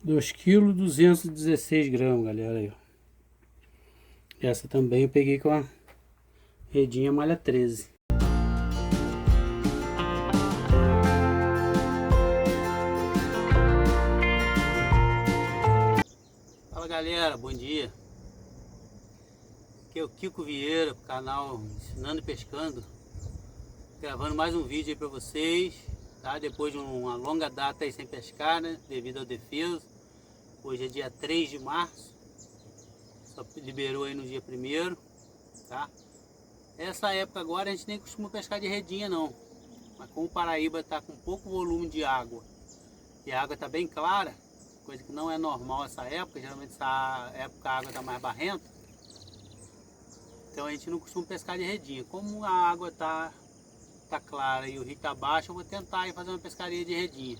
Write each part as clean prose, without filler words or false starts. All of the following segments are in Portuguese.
2,216 kg, galera, aí, ó. Essa também eu peguei com a redinha malha 13. Fala, galera, bom dia. Aqui é o Kiko Vieira, pro canal Ensinando e Pescando, gravando mais um vídeo aí pra vocês, tá? Depois de uma longa data aí sem pescar, né? Devido ao defeso. Hoje é dia 3 de março, só liberou aí no dia 1º, tá? Essa época agora a gente nem costuma pescar de redinha não, mas como o Paraíba tá com pouco volume de água e a água tá bem clara, coisa que não é normal essa época, geralmente essa época a água tá mais barrenta, então a gente não costuma pescar de redinha. Como a água tá clara e o rio tá baixo, eu vou tentar ir fazer uma pescaria de redinha.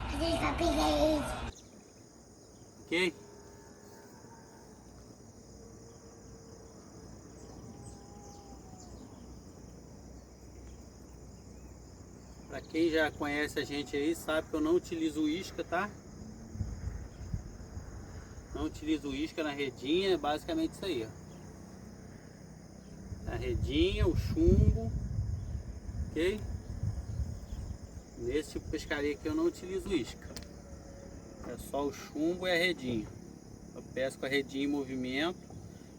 Ok? Para quem já conhece a gente aí, sabe que eu não utilizo isca, tá? Não utilizo isca na redinha, é basicamente isso aí, ó. A redinha, o chumbo, ok? Nesse tipo de pescaria aqui eu não utilizo isca. É só o chumbo e a redinha. Eu pesco a redinha em movimento.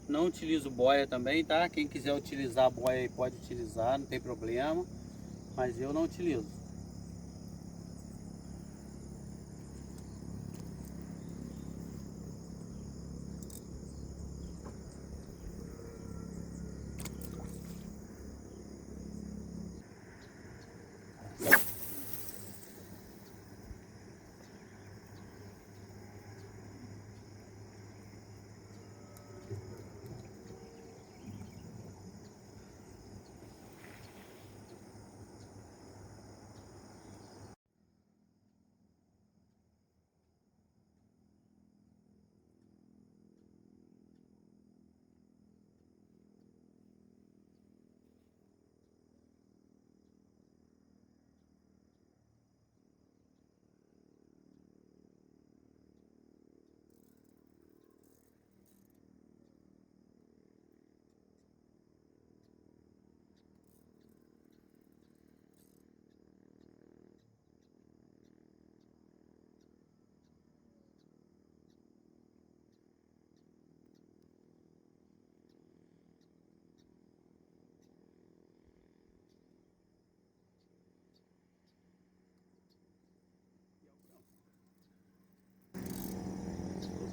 Não utilizo boia também, tá? Quem quiser utilizar a boia aí pode utilizar, não tem problema. Mas eu não utilizo.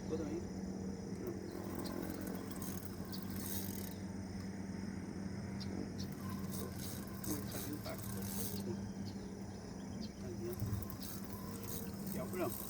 Tudo aí. Aqui é o branco.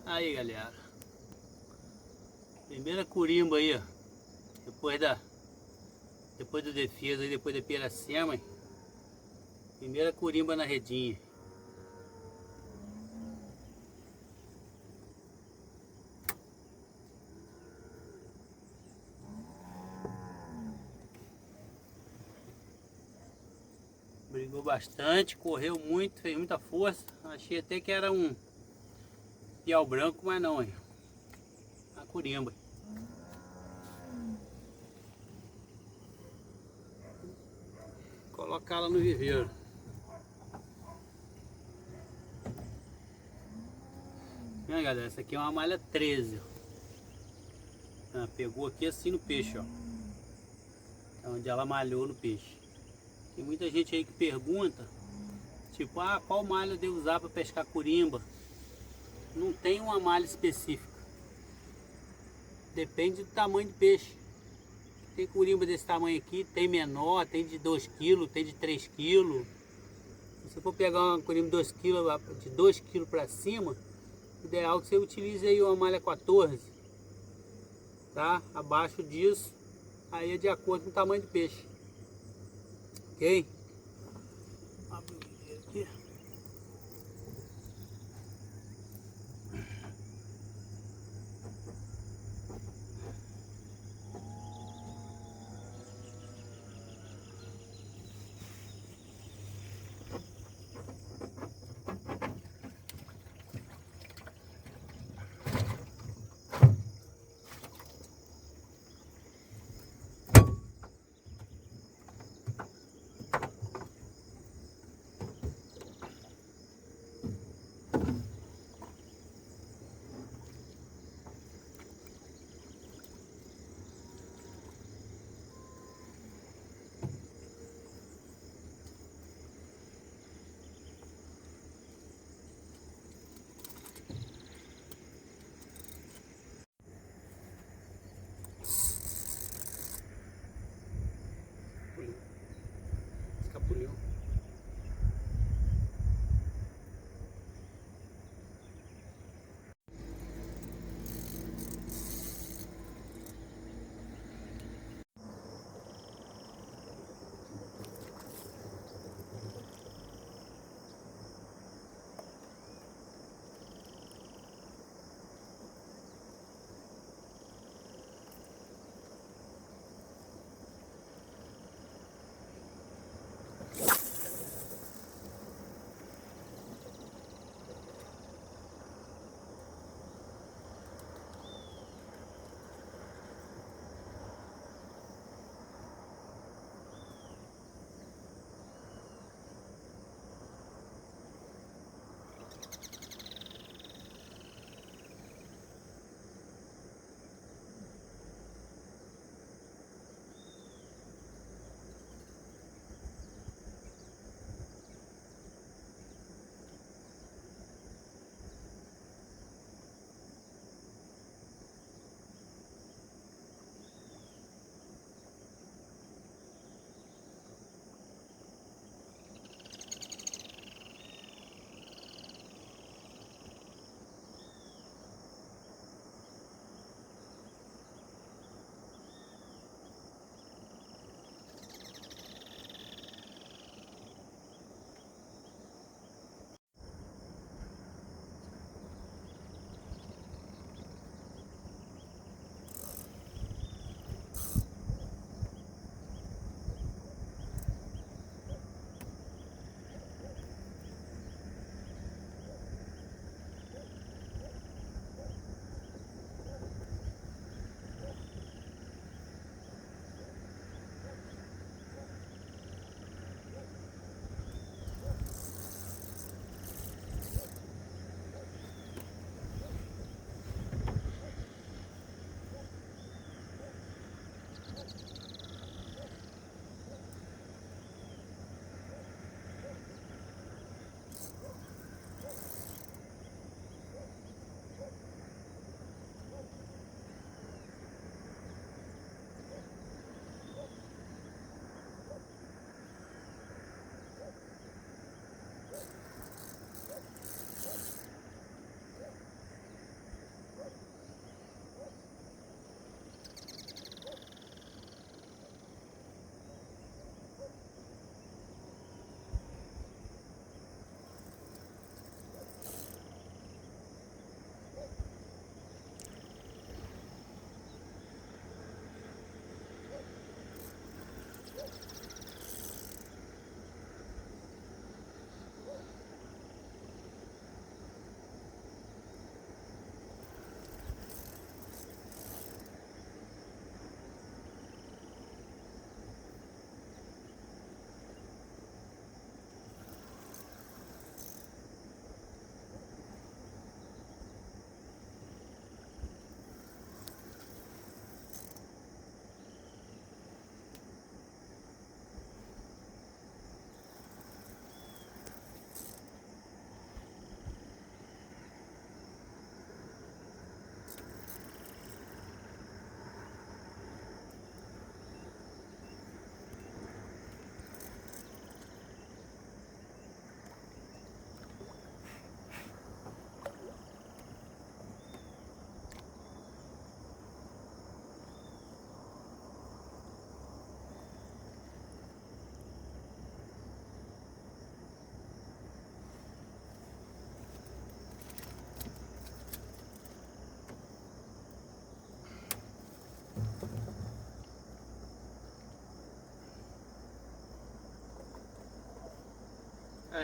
Aí, galera, primeira curimba aí, ó. Depois do defeso aí, depois da piracema, primeira curimba na redinha. Brigou bastante, correu muito, fez muita força. Achei até que era um piau branco, mas não, hein? A curimba. Colocar ela no viveiro. Galera, essa aqui é uma malha 13. Ela pegou aqui assim no peixe, ó. É onde ela malhou no peixe. Tem muita gente aí que pergunta, tipo, ah, qual malha eu devo usar para pescar curimba? Não tem uma malha específica. Depende do tamanho do peixe. Tem curimba desse tamanho aqui, tem menor, tem de 2 kg, tem de 3 kg. Se você for pegar uma curimba de 2 kg, de 2 kg para cima, o ideal é que você utilize aí uma malha 14, tá? Abaixo disso, aí é de acordo com o tamanho do peixe, ok? Abre o vídeo aqui.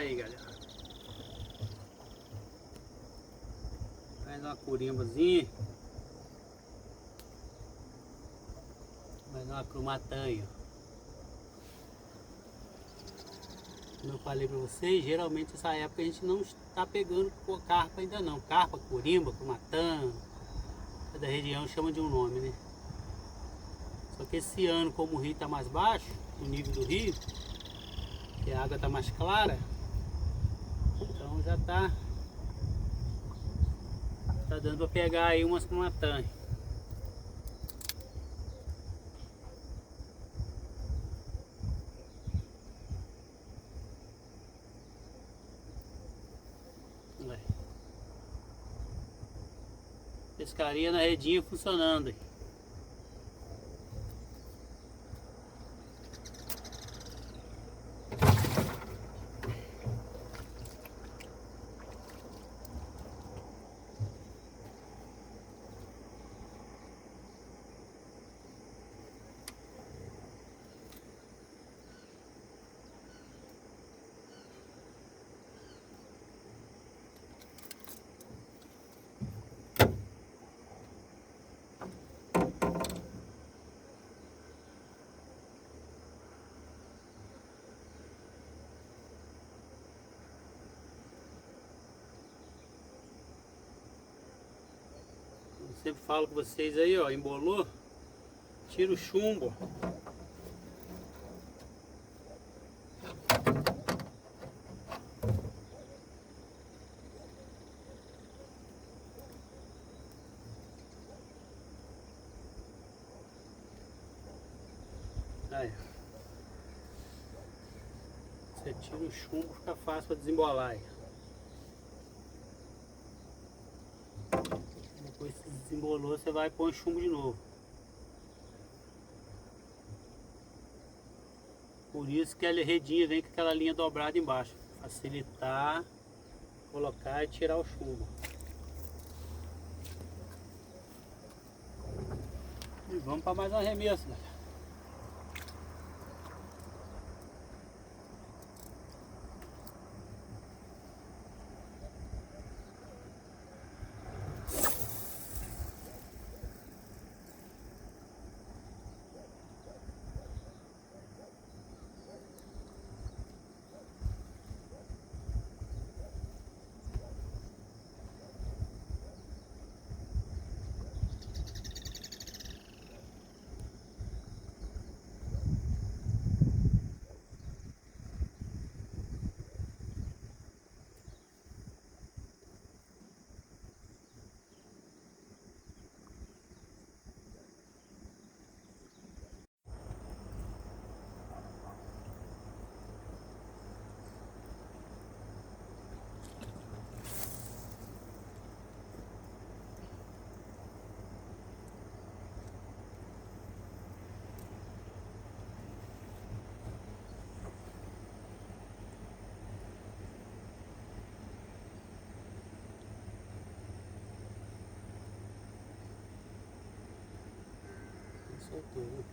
aí, galera. Mais uma corimbazinha. Mais uma crumatanha. Como eu falei pra vocês, geralmente essa época a gente não está pegando carpa ainda não. Carpa, corimba, crumatã. Cada região chama de um nome, né? Só que esse ano, como o rio está mais baixo, o nível do rio, que a água está mais clara, então já tá dando para pegar aí umas crumatã. Pescaria na redinha funcionando aí. Eu sempre falo com vocês aí, ó, embolou, tira o chumbo. Aí. Você tira o chumbo, fica fácil para desembolar aí. Depois que desembolou, você vai pôr o chumbo de novo. Por isso que a redinha vem com aquela linha dobrada embaixo. Facilitar, colocar e tirar o chumbo. E vamos para mais um arremesso, galera. Soltou, né?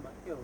Bateu.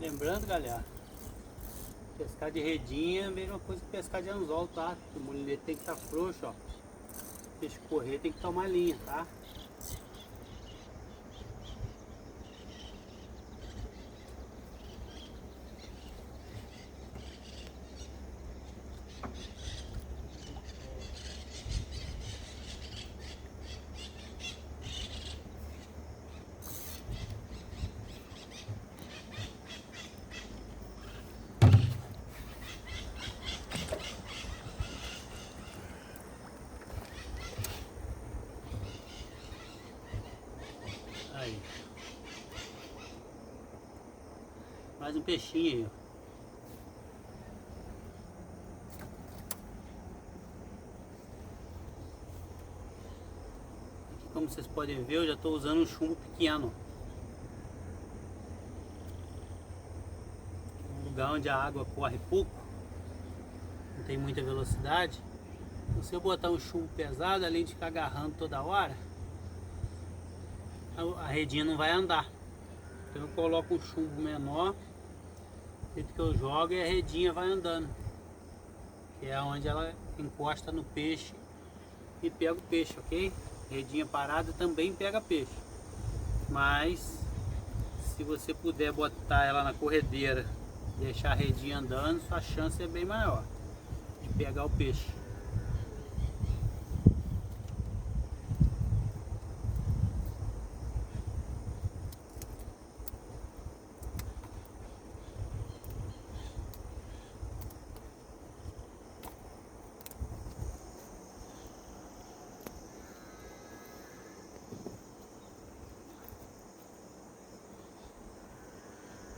Lembrando, galera, pescar de redinha é a mesma coisa que pescar de anzol, tá? O molinete tem que estar frouxo, ó. Peixe correr tem que tomar linha, tá? Aí. Mais um peixinho aí, ó. Aqui, como vocês podem ver, eu já estou usando um chumbo pequeno. Um lugar onde a água corre pouco, não tem muita velocidade. Se você botar um chumbo pesado, além de ficar agarrando toda hora, a redinha não vai andar. Então eu coloco um chumbo menor, o jeito que eu jogo e a redinha vai andando, que é onde ela encosta no peixe e pega o peixe, ok? Redinha parada também pega peixe, mas se você puder botar ela na corredeira, deixar a redinha andando, sua chance é bem maior de pegar o peixe.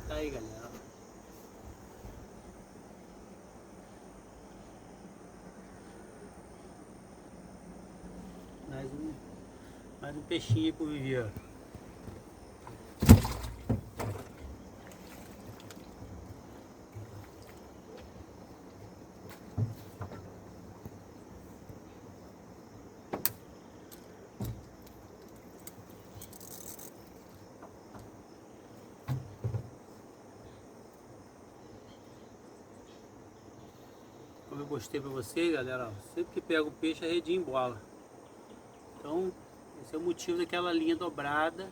Tá aí, galera. Mais um peixinho pro viver. Como eu mostrei pra vocês, galera, ó, sempre que pega o peixe a redinha embola. Então esse é o motivo daquela linha dobrada,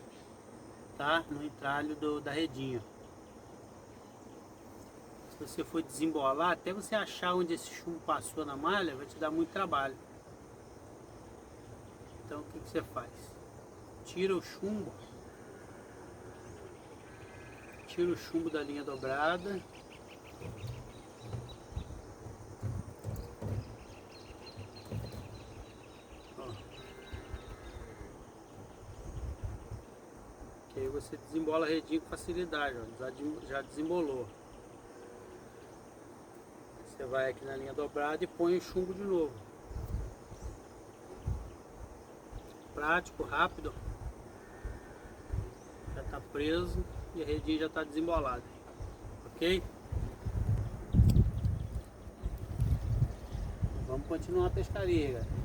tá? No entralho da redinha. Se você for desembolar, até você achar onde esse chumbo passou na malha, vai te dar muito trabalho. Então o que você faz? Tira o chumbo da linha dobrada. Ó. Que aí você desembola a redinha com facilidade, ó. Já desembolou. Você vai aqui na linha dobrada e põe o chumbo de novo. Prático, rápido. Já está preso e a redinha já está desembolada. Ok? Vamos continuar a pescaria, galera.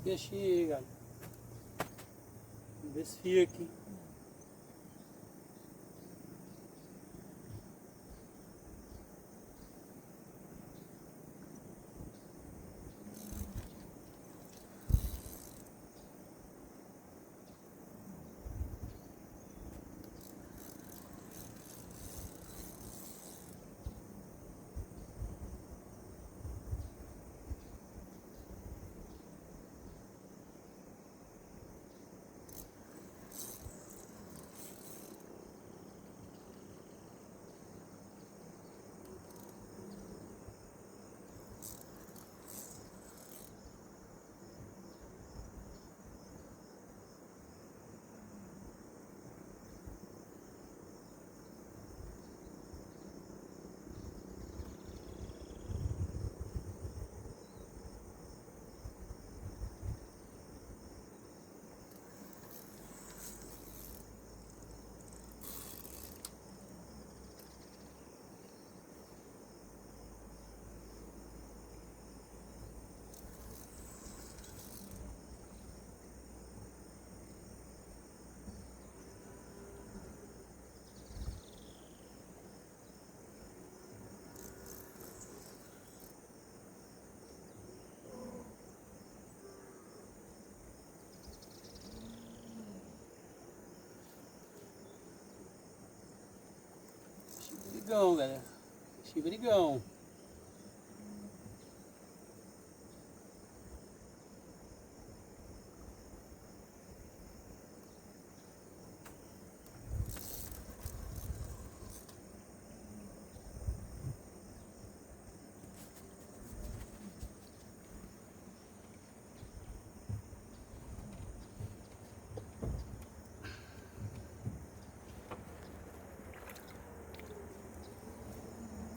peixe aí, galera. Vamos ver se fica aqui. Brigão, galera. Brigão.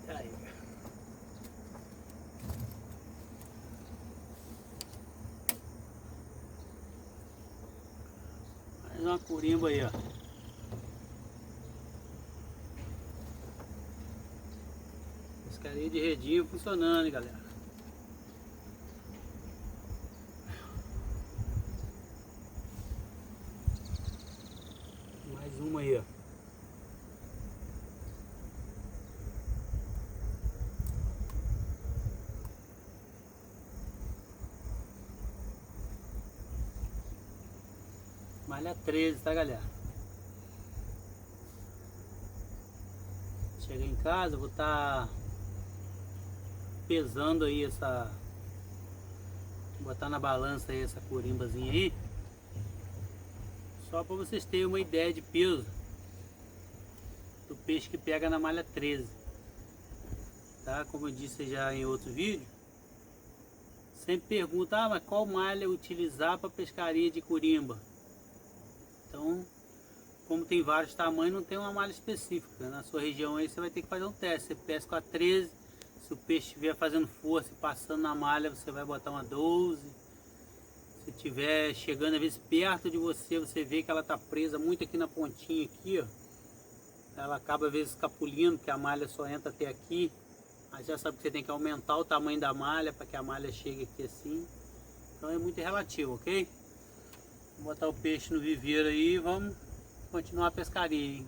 Aí. Mais uma corimba aí, ó. Pescaria de redinho funcionando, hein, galera. Mais uma aí, ó. Malha 13, tá, galera? Cheguei em casa, vou estar pesando aí essa... botar na balança aí essa corimbazinha aí. Só para vocês terem uma ideia de peso do peixe que pega na malha 13. Tá? Como eu disse já em outro vídeo, sempre pergunta, mas qual malha utilizar para pescaria de corimba? Então, como tem vários tamanhos, não tem uma malha específica. Na sua região aí você vai ter que fazer um teste. Você pesca com a 13, se o peixe estiver fazendo força e passando na malha, você vai botar uma 12. Se estiver chegando às vezes perto de você, você vê que ela está presa muito aqui na pontinha aqui, ó. Ela acaba às vezes escapulindo, porque a malha só entra até aqui. Aí já sabe que você tem que aumentar o tamanho da malha para que a malha chegue aqui assim. Então é muito relativo, ok? Vou botar o peixe no viveiro aí e vamos continuar a pescaria, hein?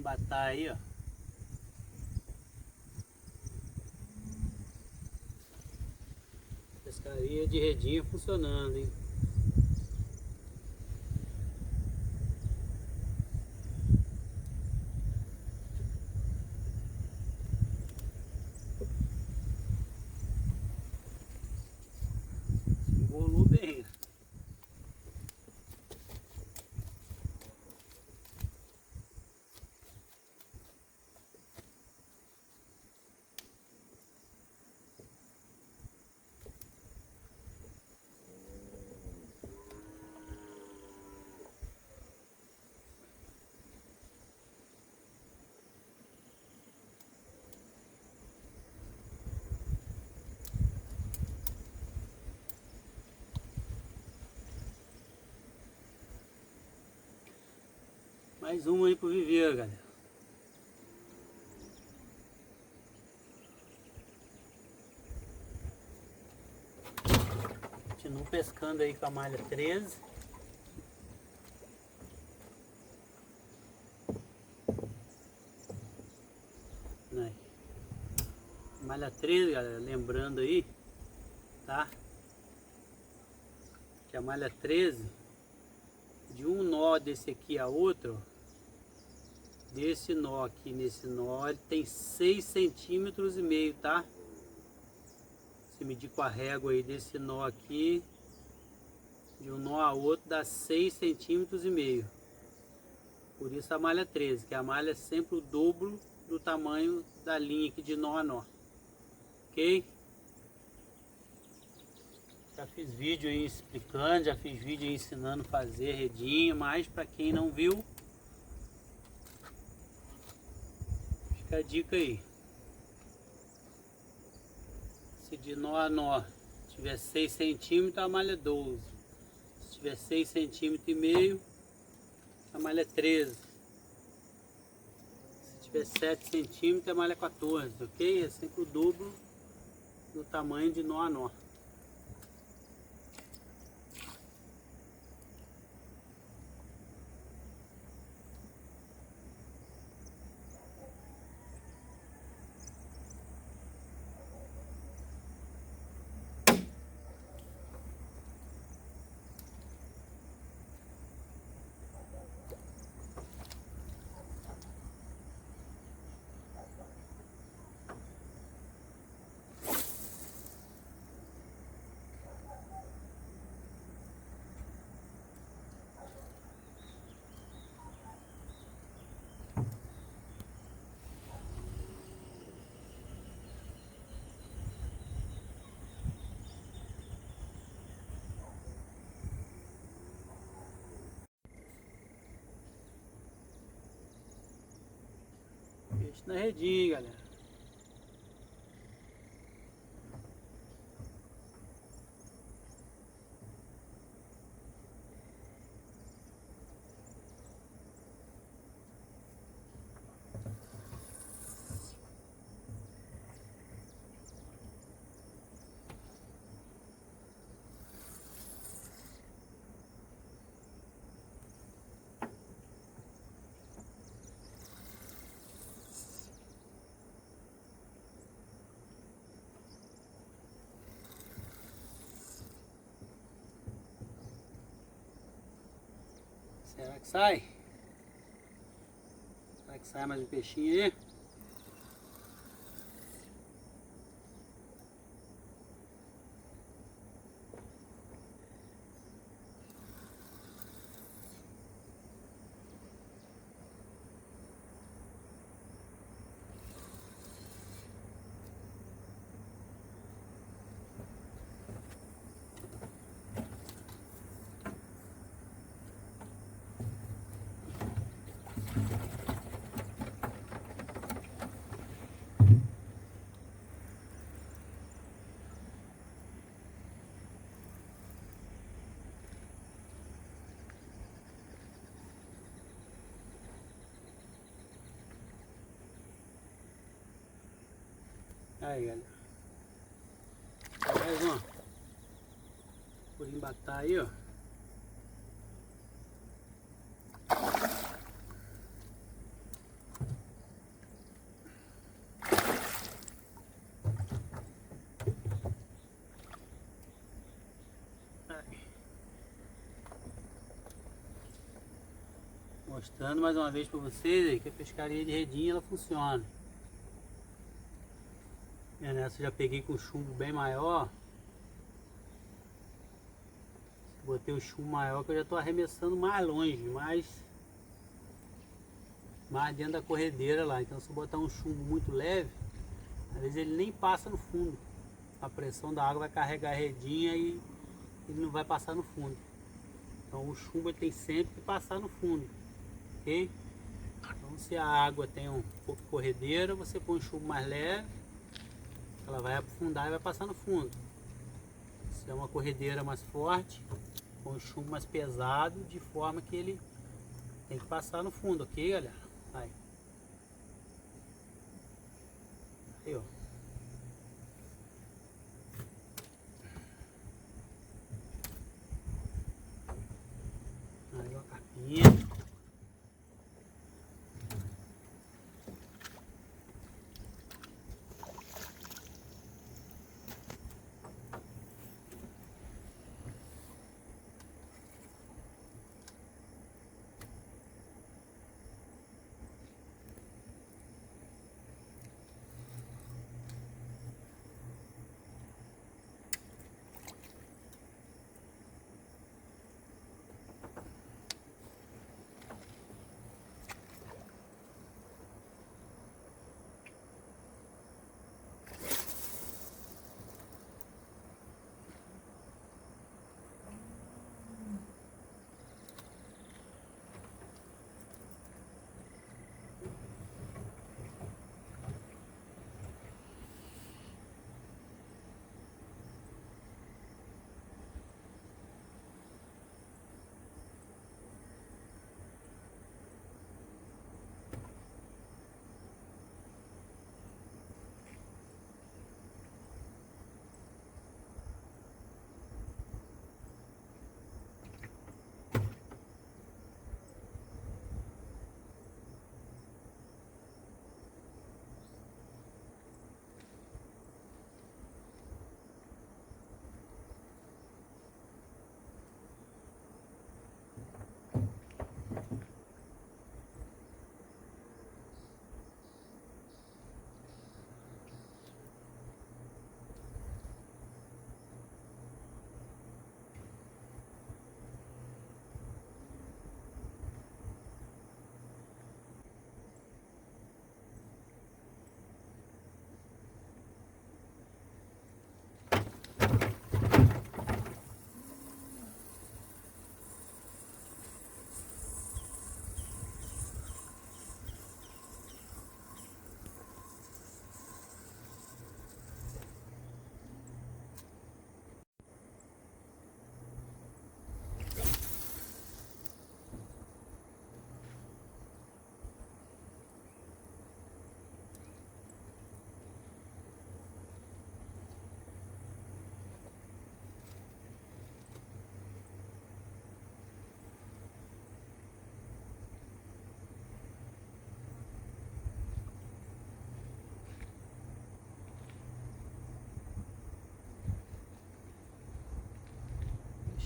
embatar aí, ó. Pescaria de redinha funcionando, hein? Embolou bem. Mais uma aí pro viveiro, galera. Continuo pescando aí com a malha 13. Aí. Malha 13, galera, lembrando aí, tá? Que a malha 13, de um nó desse aqui a outro, desse nó aqui nesse nó, ele tem 6,5 centímetros, tá? Se medir com a régua aí desse nó aqui, de um nó a outro, dá 6,5 centímetros. Por isso a malha 13, que a malha é sempre o dobro do tamanho da linha aqui de nó a nó. Ok? Já fiz vídeo aí explicando, já fiz vídeo aí ensinando a fazer redinha, mas para quem não viu, fica a dica aí. Se de nó a nó tiver 6 centímetros, a malha é 12. Se tiver 6,5 centímetros, a malha é 13. Se tiver 7 centímetros, a malha é 14, ok? É sempre o dobro do tamanho de nó a nó. Peixe na redinha, galera. Será que sai? Será que sai mais um peixinho aí? Aí, galera. Mais uma. Por embatar aí, ó. Mostrando mais uma vez para vocês aí que a pescaria de redinha ela funciona. Nessa eu já peguei com chumbo bem maior. Botei o chumbo maior que eu já estou arremessando mais longe, mais dentro da corredeira lá. Então se eu botar um chumbo muito leve, às vezes ele nem passa no fundo. A pressão da água vai carregar a redinha e ele não vai passar no fundo. Então o chumbo ele tem sempre que passar no fundo, ok? Então se a água tem um pouco de corredeira, você põe um chumbo mais leve, ela vai aprofundar e vai passar no fundo. Se é uma corredeira mais forte, põe um chumbo mais pesado, de forma que ele tem que passar no fundo, ok, galera? Aí, ó. Aí, ó, a capinha.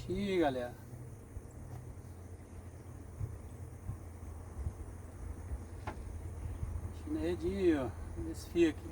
Aqui, galera. Aqui na redinha, ó. Esse fio aqui.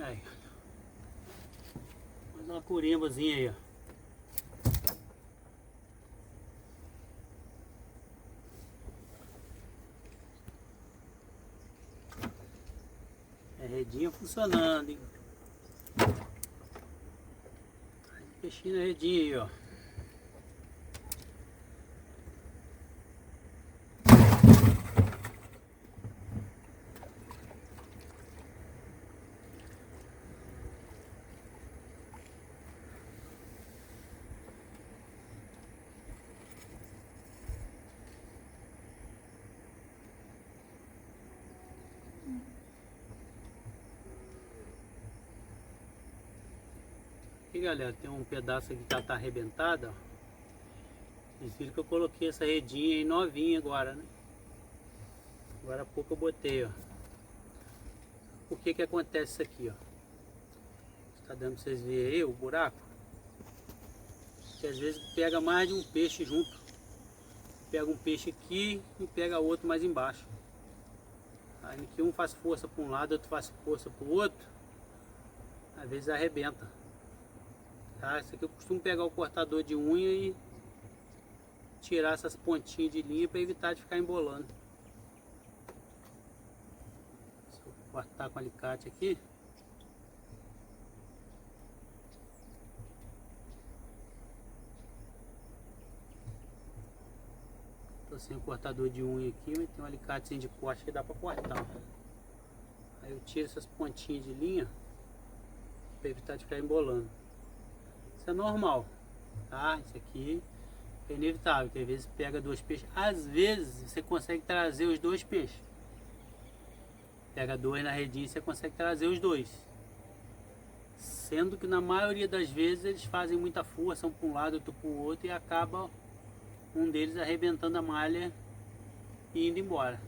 Aí. Mais uma curimbazinha aí, ó. É redinha funcionando, hein? Peixinho na redinha aí, ó. Aqui, galera, tem um pedaço aqui que ela tá arrebentada, ó. Vocês viram que eu coloquei essa redinha aí novinha agora, né? Agora há pouco eu botei, ó. Por que que acontece isso aqui, ó? Tá dando pra vocês verem aí o buraco? Porque às vezes pega mais de um peixe junto. Pega um peixe aqui e pega outro mais embaixo. Aí que um faz força para um lado, outro faz força para o outro. Às vezes arrebenta. Tá? Isso aqui eu costumo pegar o cortador de unha e tirar essas pontinhas de linha para evitar de ficar embolando. Se eu cortar com alicate aqui. Tô sem o cortador de unha aqui, mas tem um alicate de corte que dá para cortar. Aí eu tiro essas pontinhas de linha para evitar de ficar embolando. Isso é normal, tá? Isso aqui é inevitável, que às vezes pega dois peixes. Às vezes você consegue trazer os dois peixes. Pega dois na redinha e você consegue trazer os dois. Sendo que na maioria das vezes eles fazem muita força, um para um lado, outro para o outro, e acaba um deles arrebentando a malha e indo embora.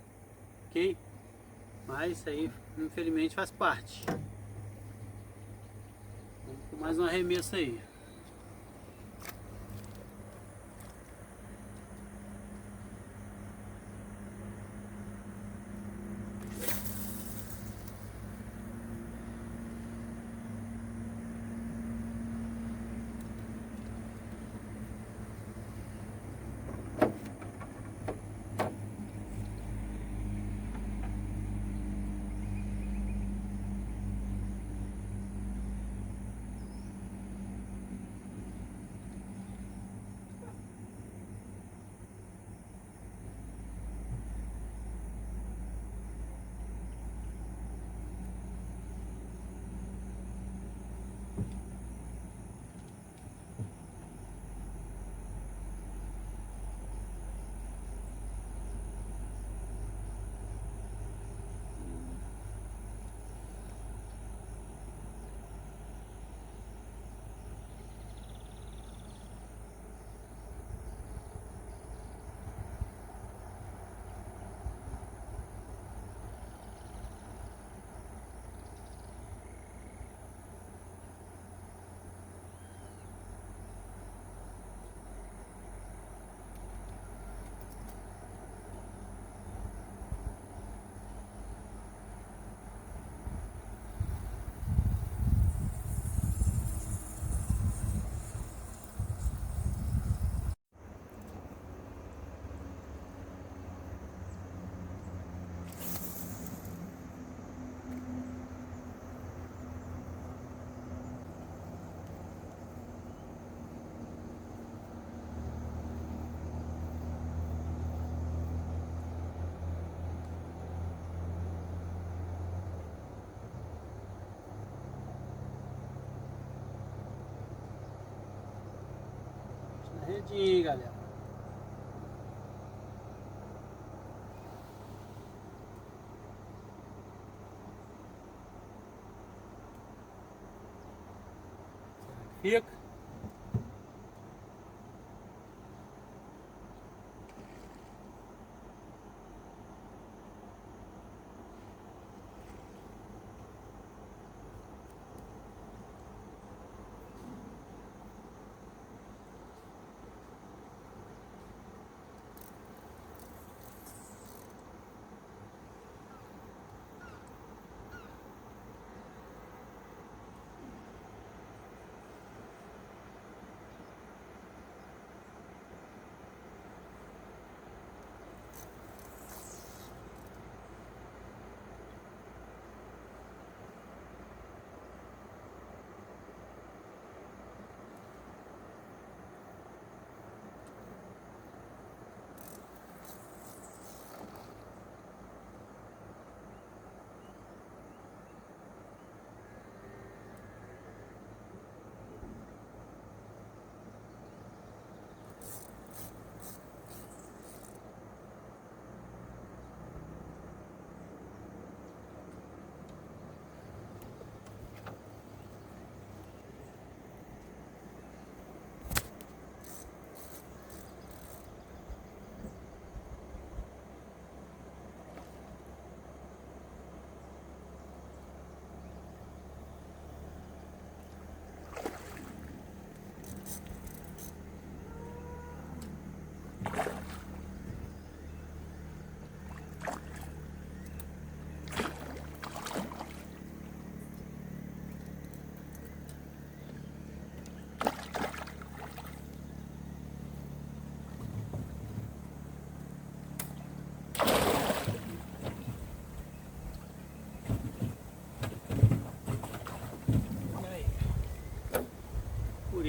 Ok? Mas isso aí infelizmente faz parte. Vamos com mais um arremesso aí. Redinha, galera. Fica.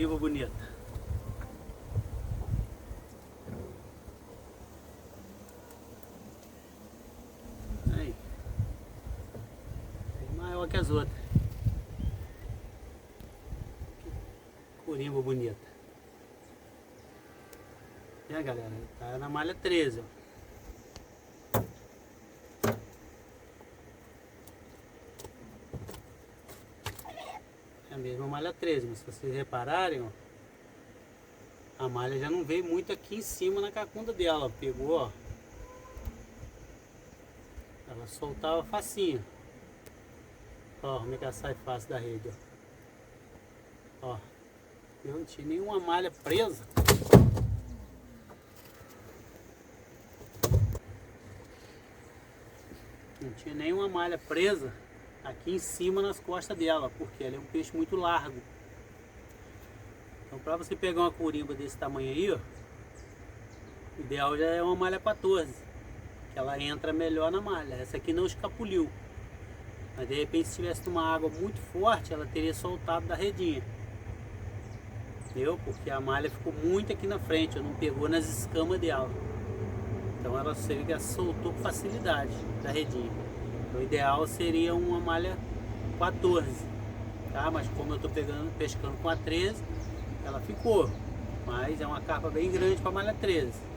Corimba bonita. Aí. Maior que as outras. Corimba bonita. E galera, tá na malha 13, ó. É a mesma malha 13, mas se vocês repararem, ó, a malha já não veio muito aqui em cima na cacunda dela, ó. Pegou, ó. Ela soltava facinho. Ó, como é que ela sai fácil da rede, ó. Ó, eu não tinha nenhuma malha presa. Não tinha nenhuma malha presa aqui em cima nas costas dela, porque ela é um peixe muito largo. Então para você pegar uma corimba desse tamanho aí, ó, o ideal já é uma malha 14, que ela entra melhor na malha. Essa aqui não escapuliu, mas de repente se tivesse uma água muito forte, ela teria soltado da redinha. Entendeu? Porque a malha ficou muito aqui na frente, não pegou nas escamas dela. Então ela soltou com facilidade da redinha. O ideal seria uma malha 14, tá? Mas como eu estou pescando com a 13, ela ficou. Mas é uma carpa bem grande para malha 13.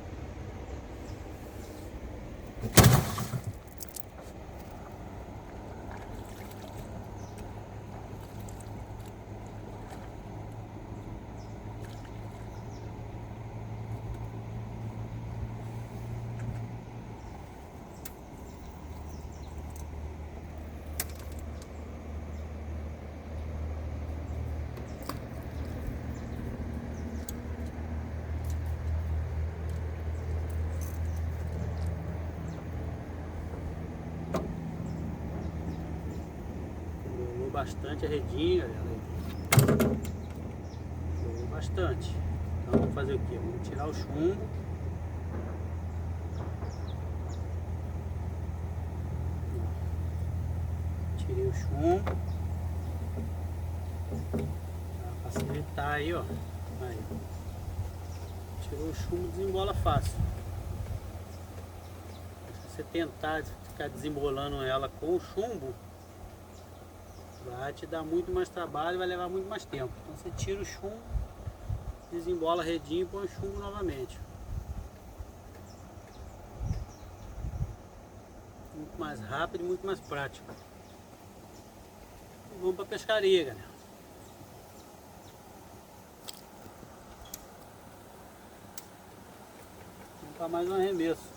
Bastante a redinha, galera. Bastante. Então vamos fazer o que? Vamos tirar o chumbo. Tirei o chumbo. Pra facilitar aí, ó. Aí. Tirou o chumbo, desembola fácil. Se você tentar ficar desembolando ela com o chumbo, vai te dar muito mais trabalho e vai levar muito mais tempo. Então você tira o chumbo, desembola a redinha e põe o chumbo novamente. Muito mais rápido e muito mais prático. E vamos para a pescaria, galera. Vamos para mais um arremesso.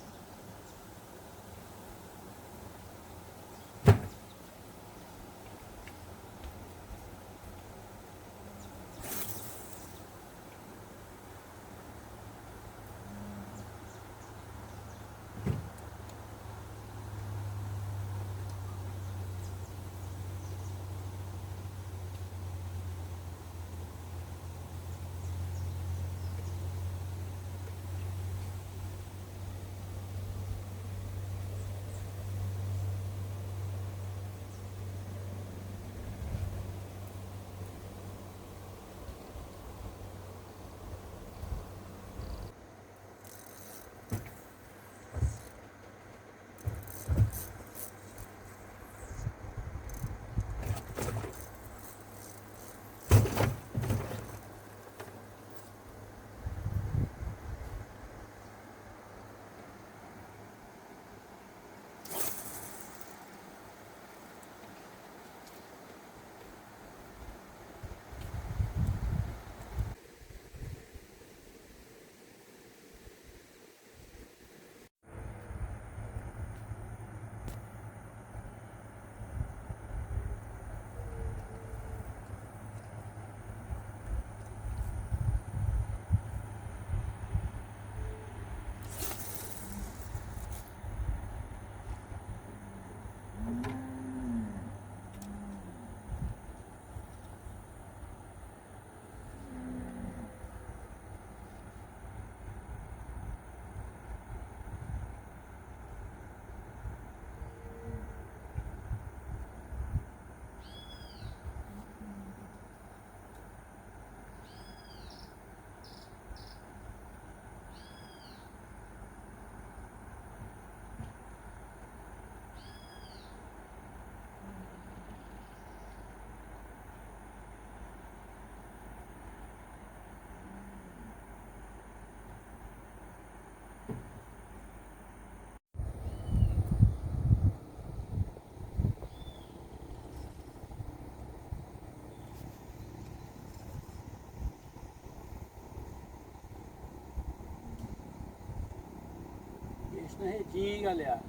Peixe na redinha, hein, galera.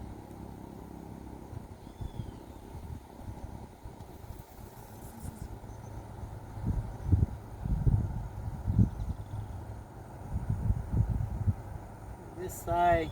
Vê se sai.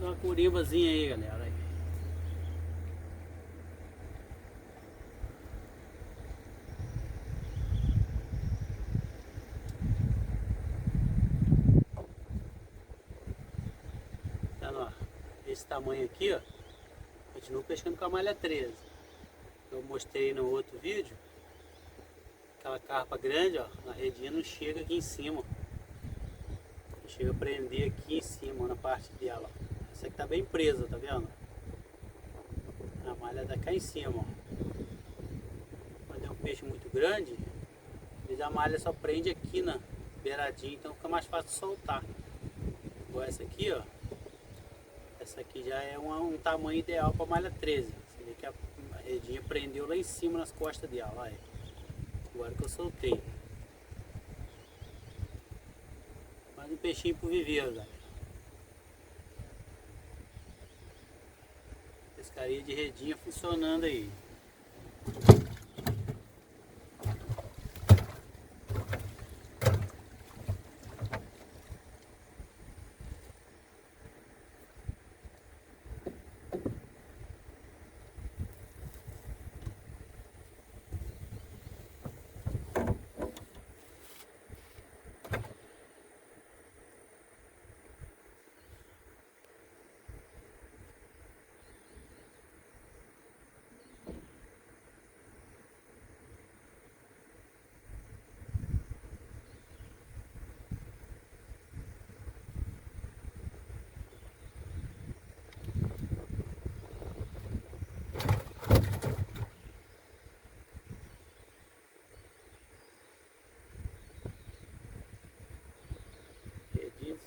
Uma curimbazinha aí, galera. Tá, ó, esse tamanho aqui, ó, continuo pescando com a malha 13. Eu mostrei no outro vídeo. Aquela carpa grande, ó, na redinha não chega aqui em cima. Chega a prender aqui em cima, na parte dela. Essa aqui tá bem presa, tá vendo? A malha tá cá em cima, ó. Quando é um peixe muito grande, às vezes a malha só prende aqui na beiradinha, então fica mais fácil de soltar. Igual essa aqui, ó. Essa aqui já é um tamanho ideal para malha 13. Você vê que a redinha prendeu lá em cima nas costas dela, olha. Agora que eu soltei. Mais um peixinho pro viveiro, galera. Pescaria de redinha funcionando aí.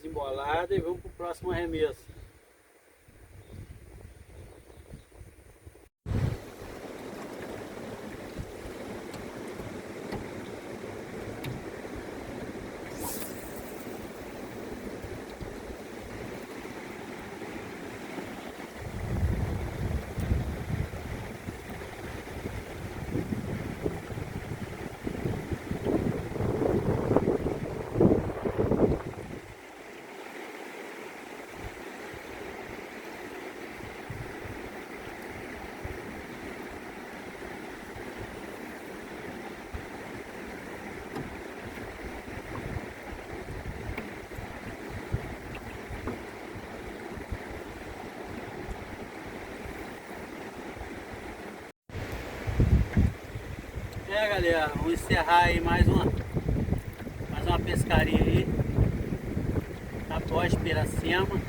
Desembolada e vamos pro próximo arremesso. Galera, vamos encerrar aí mais uma pescaria aí após Piracema.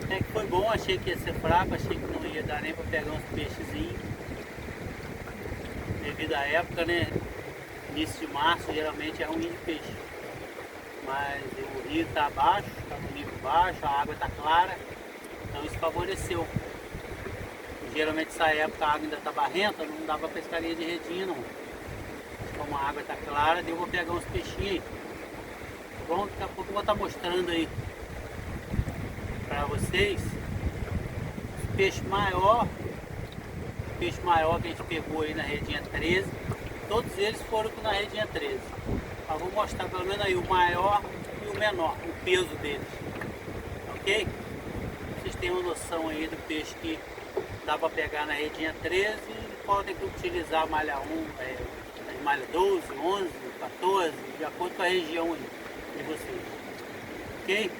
Até que foi bom, achei que ia ser fraco, achei que não ia dar nem para pegar uns peixezinhos devido à época, né? Início de março geralmente é ruim de peixe, mas o rio está baixo, está no nível baixo, a água está clara, Então isso favoreceu. Geralmente essa época a água ainda está barrenta, não dá para pescaria de redinha não. Como a água está clara, deu para pegar uns peixinhos aí. Bom, daqui a pouco eu vou estar mostrando aí para vocês os peixes maior. O peixe maior que a gente pegou aí na redinha 13. Todos eles foram na redinha 13. Eu vou mostrar pelo menos aí o maior e o menor, o peso deles. Ok? Vocês têm uma noção aí do peixe que dá para pegar na redinha 13 e podem utilizar a malha 1, malha 12, 11, 14, de acordo com a região aí de vocês. Ok?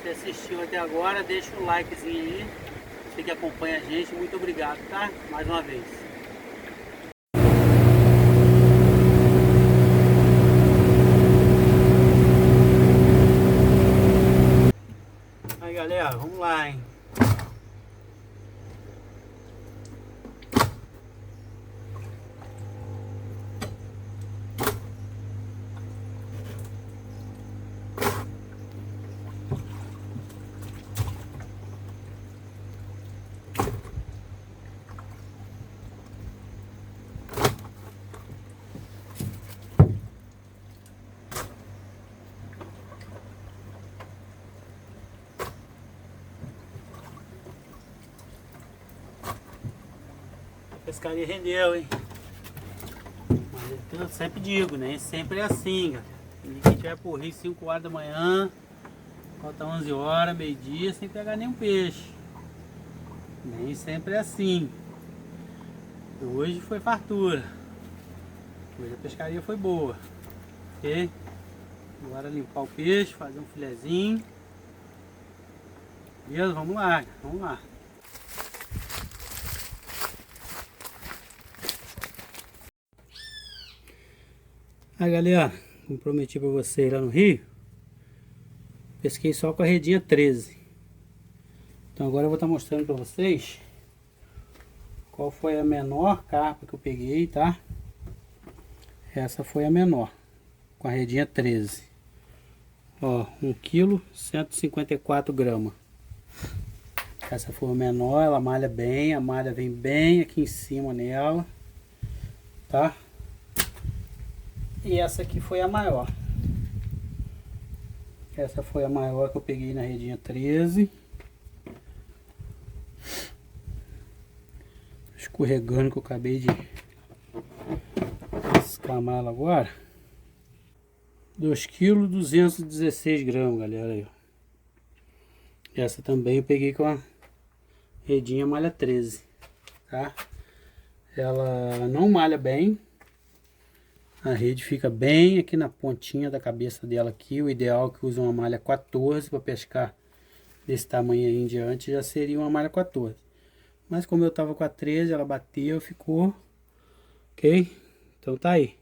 Se assistiu até agora, deixa um likezinho aí. Você que acompanha a gente, muito obrigado, tá? Mais uma vez. Aí galera, vamos lá, hein? A pescaria rendeu, hein? Mas eu sempre digo, né? Sempre é assim, galera. Quem tiver por rio 5 horas da manhã, falta 11 horas, meio-dia, sem pegar nenhum peixe. Nem sempre é assim. Hoje foi fartura. Hoje a pescaria foi boa. Ok? Agora limpar o peixe, fazer um filezinho. Beleza? Vamos lá, vamos lá. Aí galera, como prometi pra vocês lá no rio, pesquei só com a redinha 13. Então agora eu vou estar mostrando pra vocês qual foi a menor carpa que eu peguei, tá? Essa foi a menor, com a redinha 13. Ó, 1 kg, 154 gramas. Essa foi a menor, ela malha bem, a malha vem bem aqui em cima nela, tá? E essa aqui foi a maior. Essa foi a maior que eu peguei na redinha 13. Escorregando que eu acabei de escamar ela agora. 2 kg 216 gramas, galera. Aí, ó. Essa também eu peguei com a redinha malha 13, tá? Ela não malha bem. A rede fica bem aqui na pontinha da cabeça dela aqui. O ideal é que use uma malha 14 para pescar desse tamanho aí em diante, já seria uma malha 14. Mas como eu tava com a 13, ela bateu, ficou. Ok? Então tá aí.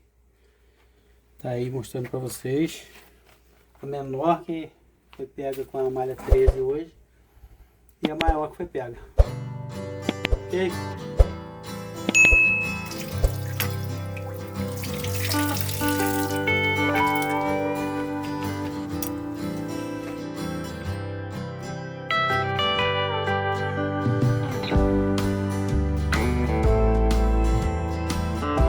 Tá aí mostrando para vocês. A menor que foi pega com a malha 13 hoje. E a maior que foi pega. Ok?